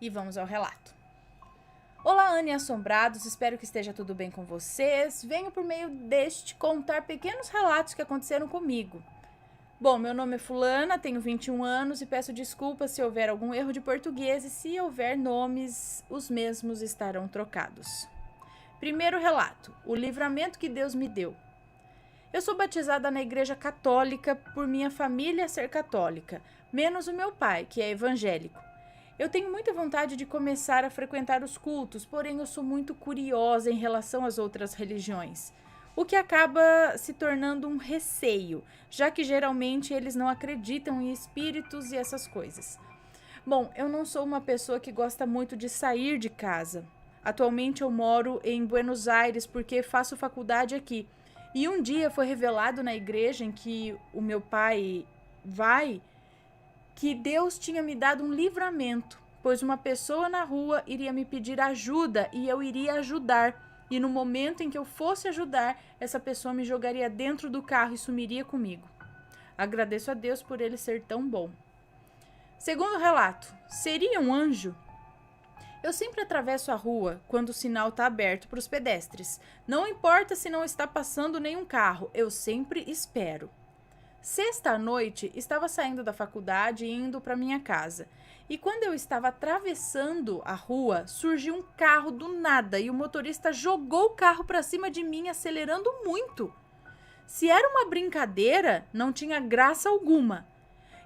E vamos ao relato. Olá, Ana e assombrados, espero que esteja tudo bem com vocês. Venho por meio deste contar pequenos relatos que aconteceram comigo. Bom, meu nome é Fulana, tenho 21 anos e peço desculpas se houver algum erro de português e se houver nomes, os mesmos estarão trocados. Primeiro relato, o livramento que Deus me deu. Eu sou batizada na igreja católica por minha família ser católica, menos o meu pai, que é evangélico. Eu tenho muita vontade de começar a frequentar os cultos, porém eu sou muito curiosa em relação às outras religiões, o que acaba se tornando um receio, já que geralmente eles não acreditam em espíritos e essas coisas. Bom, eu não sou uma pessoa que gosta muito de sair de casa. Atualmente eu moro em Buenos Aires porque faço faculdade aqui. E um dia foi revelado na igreja em que o meu pai vai que Deus tinha me dado um livramento, pois uma pessoa na rua iria me pedir ajuda e eu iria ajudar. E no momento em que eu fosse ajudar, essa pessoa me jogaria dentro do carro e sumiria comigo. Agradeço a Deus por ele ser tão bom. Segundo relato, seria um anjo? Eu sempre atravesso a rua quando o sinal está aberto para os pedestres. Não importa se não está passando nenhum carro, eu sempre espero. Sexta à noite, estava saindo da faculdade e indo para minha casa. E quando eu estava atravessando a rua, surgiu um carro do nada e o motorista jogou o carro para cima de mim, acelerando muito. Se era uma brincadeira, não tinha graça alguma.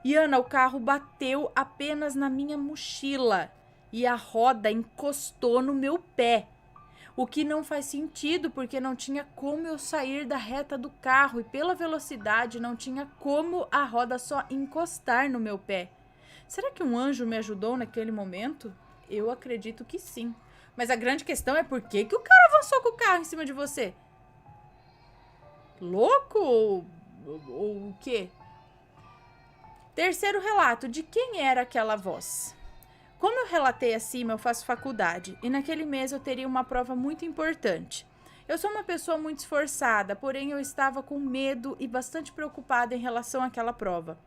E Ana, o carro bateu apenas na minha mochila e a roda encostou no meu pé. O que não faz sentido, porque não tinha como eu sair da reta do carro e pela velocidade não tinha como a roda só encostar no meu pé. Será que um anjo me ajudou naquele momento? Eu acredito que sim. Mas a grande questão é por que o cara avançou com o carro em cima de você? Louco ou o quê? Terceiro relato, de quem era aquela voz? Como eu relatei acima, eu faço faculdade e naquele mês eu teria uma prova muito importante. Eu sou uma pessoa muito esforçada, porém eu estava com medo e bastante preocupada em relação àquela prova.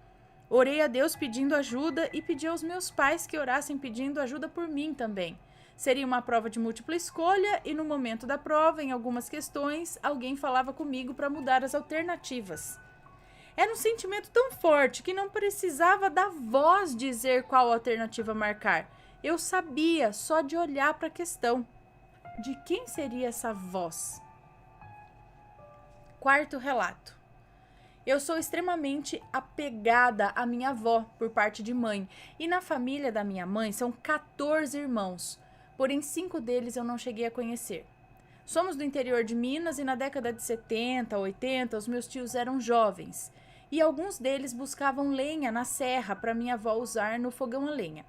Orei a Deus pedindo ajuda e pedi aos meus pais que orassem pedindo ajuda por mim também. Seria uma prova de múltipla escolha e no momento da prova, em algumas questões, alguém falava comigo para mudar as alternativas. Era um sentimento tão forte que não precisava da voz dizer qual alternativa marcar. Eu sabia só de olhar para a questão. De quem seria essa voz? Quarto relato. Eu sou extremamente apegada à minha avó por parte de mãe. E na família da minha mãe são 14 irmãos. Porém, 5 deles eu não cheguei a conhecer. Somos do interior de Minas e na década de 70, 80, os meus tios eram jovens. E alguns deles buscavam lenha na serra para minha avó usar no fogão a lenha.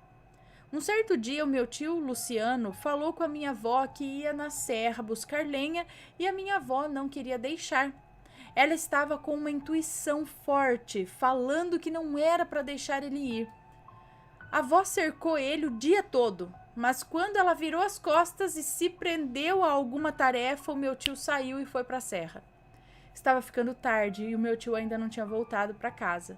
Um certo dia, o meu tio Luciano falou com a minha avó que ia na serra buscar lenha e a minha avó não queria deixar. Ela estava com uma intuição forte, falando que não era para deixar ele ir. A avó cercou ele o dia todo, mas quando ela virou as costas e se prendeu a alguma tarefa, o meu tio saiu e foi para a serra. Estava ficando tarde e o meu tio ainda não tinha voltado para casa.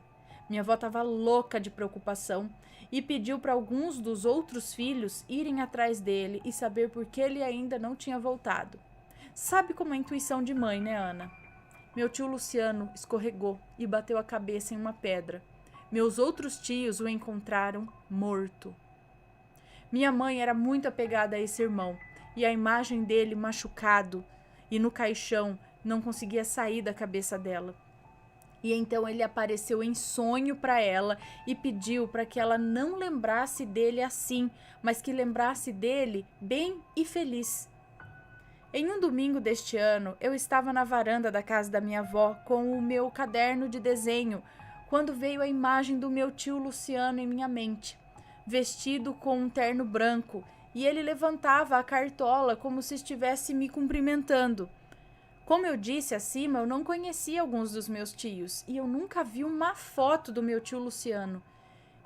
Minha avó estava louca de preocupação e pediu para alguns dos outros filhos irem atrás dele e saber por que ele ainda não tinha voltado. Sabe como é a intuição de mãe, né, Ana? Meu tio Luciano escorregou e bateu a cabeça em uma pedra. Meus outros tios o encontraram morto. Minha mãe era muito apegada a esse irmão e a imagem dele machucado e no caixão não conseguia sair da cabeça dela. E então ele apareceu em sonho para ela e pediu para que ela não lembrasse dele assim, mas que lembrasse dele bem e feliz. Em um domingo deste ano, eu estava na varanda da casa da minha avó com o meu caderno de desenho, quando veio a imagem do meu tio Luciano em minha mente, vestido com um terno branco, e ele levantava a cartola como se estivesse me cumprimentando. Como eu disse acima, eu não conhecia alguns dos meus tios e eu nunca vi uma foto do meu tio Luciano.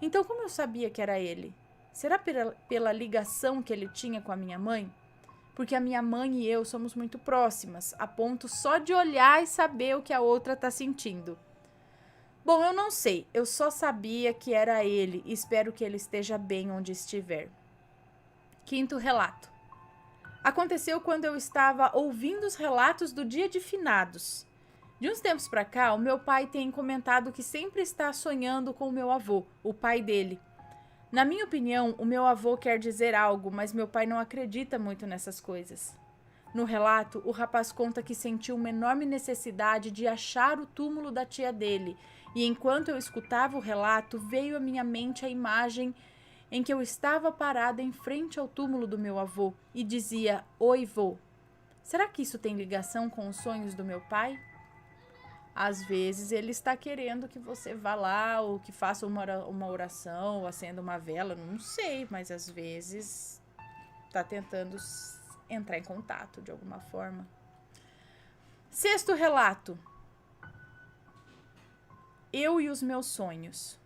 Então, como eu sabia que era ele? Será pela ligação que ele tinha com a minha mãe? Porque a minha mãe e eu somos muito próximas, a ponto só de olhar e saber o que a outra está sentindo. Bom, eu não sei, eu só sabia que era ele e espero que ele esteja bem onde estiver. Quinto relato. Aconteceu quando eu estava ouvindo os relatos do dia de finados. De uns tempos para cá, o meu pai tem comentado que sempre está sonhando com o meu avô, o pai dele. Na minha opinião, o meu avô quer dizer algo, mas meu pai não acredita muito nessas coisas. No relato, o rapaz conta que sentiu uma enorme necessidade de achar o túmulo da tia dele, e enquanto eu escutava o relato, veio à minha mente a imagem em que eu estava parada em frente ao túmulo do meu avô e dizia: "Oi, vô". Será que isso tem ligação com os sonhos do meu pai? Às vezes ele está querendo que você vá lá ou que faça uma oração ou acenda uma vela, não sei, mas às vezes está tentando entrar em contato de alguma forma. Sexto relato. Eu e os meus sonhos.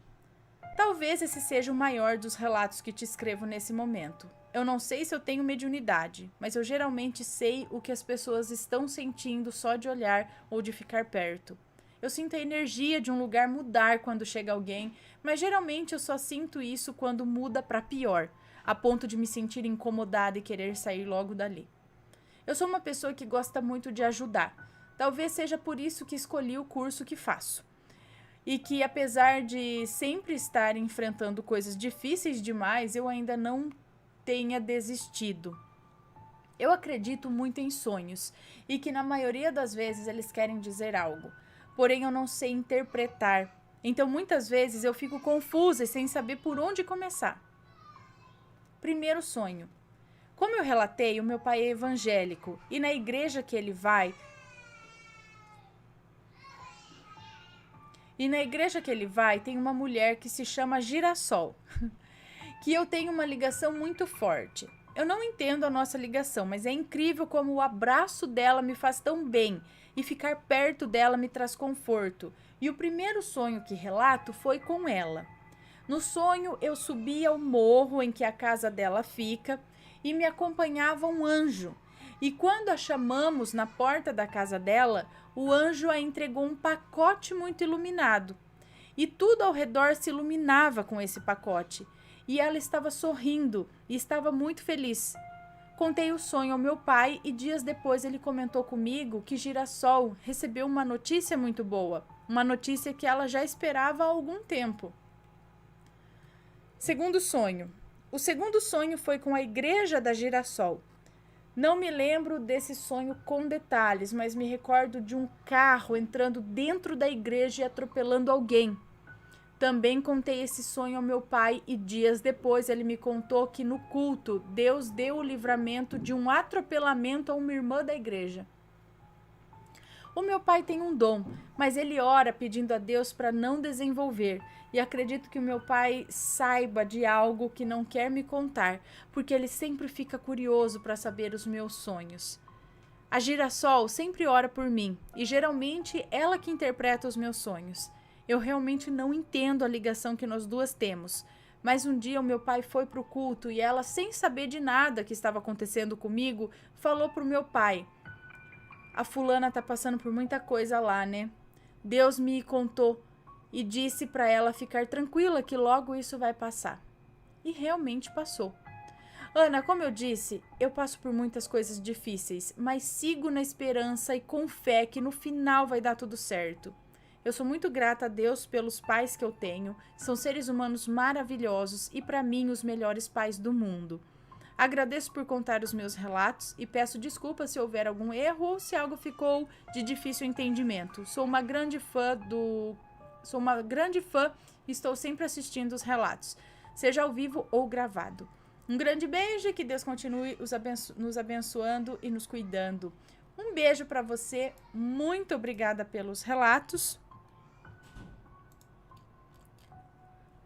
Talvez esse seja o maior dos relatos que te escrevo nesse momento. Eu não sei se eu tenho mediunidade, mas eu geralmente sei o que as pessoas estão sentindo só de olhar ou de ficar perto. Eu sinto a energia de um lugar mudar quando chega alguém, mas geralmente eu só sinto isso quando muda para pior, a ponto de me sentir incomodada e querer sair logo dali. Eu sou uma pessoa que gosta muito de ajudar. Talvez seja por isso que escolhi o curso que faço. E que, apesar de sempre estar enfrentando coisas difíceis demais, eu ainda não tenha desistido. Eu acredito muito em sonhos e que, na maioria das vezes, eles querem dizer algo. Porém, eu não sei interpretar. Então, muitas vezes, eu fico confusa e sem saber por onde começar. Primeiro sonho. Como eu relatei, o meu pai é evangélico e na igreja que ele vai, tem uma mulher que se chama Girassol, que eu tenho uma ligação muito forte. Eu não entendo a nossa ligação, mas é incrível como o abraço dela me faz tão bem e ficar perto dela me traz conforto. E o primeiro sonho que relato foi com ela. No sonho, eu subia ao morro em que a casa dela fica e me acompanhava um anjo. E quando a chamamos na porta da casa dela, o anjo a entregou um pacote muito iluminado. E tudo ao redor se iluminava com esse pacote. E ela estava sorrindo e estava muito feliz. Contei o sonho ao meu pai e dias depois ele comentou comigo que Girassol recebeu uma notícia muito boa. Uma notícia que ela já esperava há algum tempo. Segundo sonho. O segundo sonho foi com a igreja da Girassol. Não me lembro desse sonho com detalhes, mas me recordo de um carro entrando dentro da igreja e atropelando alguém. Também contei esse sonho ao meu pai e dias depois ele me contou que no culto Deus deu o livramento de um atropelamento a uma irmã da igreja. O meu pai tem um dom, mas ele ora pedindo a Deus para não desenvolver. E acredito que o meu pai saiba de algo que não quer me contar, porque ele sempre fica curioso para saber os meus sonhos. A Girassol sempre ora por mim, e geralmente ela que interpreta os meus sonhos. Eu realmente não entendo a ligação que nós duas temos. Mas um dia o meu pai foi para o culto e ela, sem saber de nada que estava acontecendo comigo, falou para o meu pai: "A fulana tá passando por muita coisa lá, né? Deus me contou e disse para ela ficar tranquila que logo isso vai passar." E realmente passou. Ana, como eu disse, eu passo por muitas coisas difíceis, mas sigo na esperança e com fé que no final vai dar tudo certo. Eu sou muito grata a Deus pelos pais que eu tenho, são seres humanos maravilhosos e para mim os melhores pais do mundo. Agradeço por contar os meus relatos e peço desculpas se houver algum erro ou se algo ficou de difícil entendimento. Sou uma grande fã e estou sempre assistindo os relatos, seja ao vivo ou gravado. Um grande beijo e que Deus continue nos abençoando e nos cuidando. Um beijo para você, muito obrigada pelos relatos.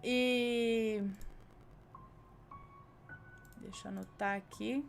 E deixa eu anotar aqui.